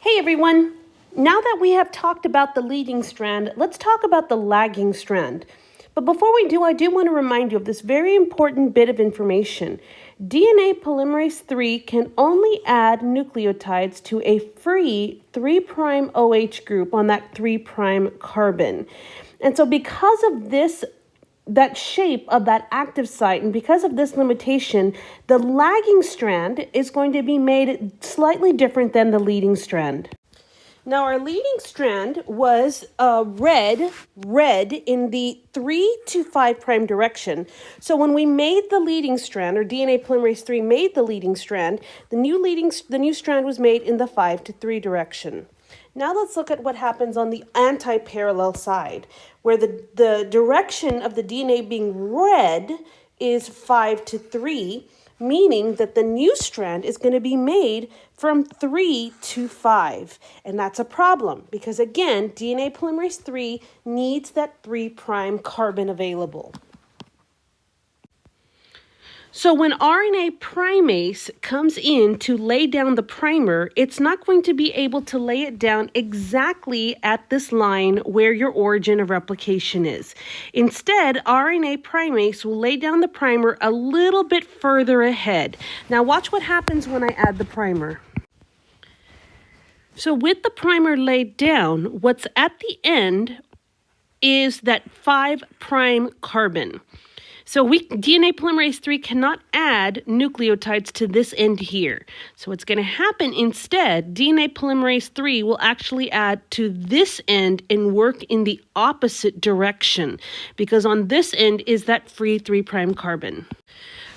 Hey everyone! Now that we have talked about the leading strand, let's talk about the lagging strand. But before we do, I do want to remind you of this very important bit of information. DNA polymerase III can only add nucleotides to a free 3' OH group on that 3' carbon. And so because of that shape of that active site, and because of this limitation, the lagging strand is going to be made slightly different than the leading strand. Now, our leading strand was red in the 3 to 5' direction. So when we made the leading strand, or DNA polymerase III made the leading strand, the new strand was made in the 5 to 3 direction. Now let's look at what happens on the anti-parallel side, where the direction of the DNA being red is 5 to 3, meaning that the new strand is going to be made from 3 to 5. And that's a problem because, again, DNA polymerase III needs that 3' carbon available. So when RNA primase comes in to lay down the primer, it's not going to be able to lay it down exactly at this line where your origin of replication is. Instead, RNA primase will lay down the primer a little bit further ahead. Now watch what happens when I add the primer. So with the primer laid down, what's at the end is that 5' carbon. So DNA polymerase III cannot add nucleotides to this end here. So what's going to happen instead, DNA polymerase III will actually add to this end and work in the opposite direction, because on this end is that free 3' carbon.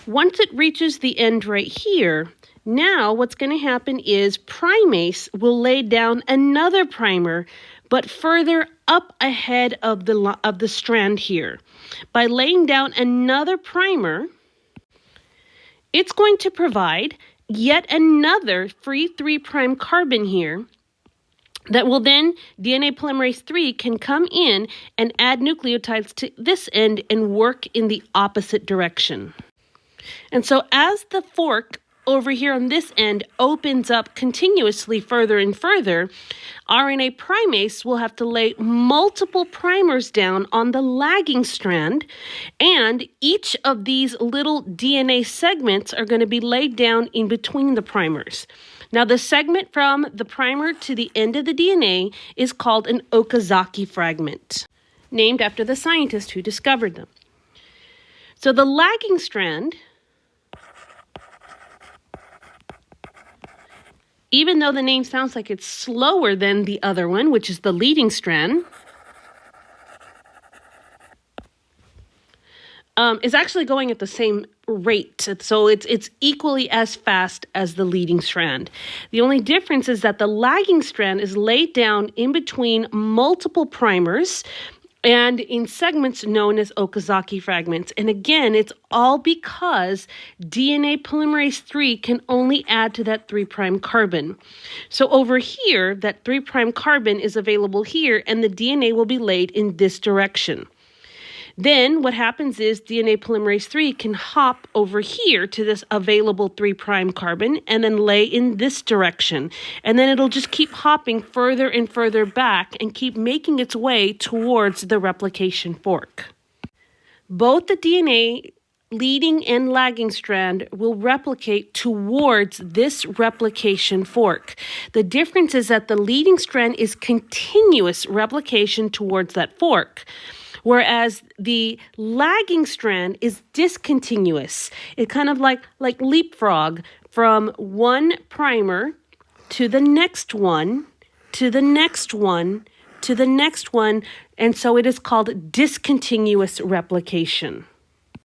Once it reaches the end right here, now what's going to happen is primase will lay down another primer, but further up ahead of the strand here. By laying down another primer, it's going to provide yet another free 3' carbon here that will then, DNA polymerase III can come in and add nucleotides to this end and work in the opposite direction. And so as the fork over here on this end opens up continuously further and further, RNA primase will have to lay multiple primers down on the lagging strand, and each of these little DNA segments are going to be laid down in between the primers. Now, the segment from the primer to the end of the DNA is called an Okazaki fragment, named after the scientist who discovered them. So the lagging strand, even though the name sounds like it's slower than the other one, which is the leading strand, is actually going at the same rate. So it's equally as fast as the leading strand. The only difference is that the lagging strand is laid down in between multiple primers and in segments known as Okazaki fragments. And again, it's all because DNA polymerase III can only add to that 3' carbon. So over here, that 3' carbon is available here, and the DNA will be laid in this direction. Then what happens is DNA polymerase III can hop over here to this available 3' carbon and then lay in this direction. And then it'll just keep hopping further and further back and keep making its way towards the replication fork. Both the DNA leading and lagging strand will replicate towards this replication fork. The difference is that the leading strand is continuous replication towards that fork, whereas the lagging strand is discontinuous. It kind of like leapfrog from one primer to the next one, to the next one, to the next one, and so it is called discontinuous replication.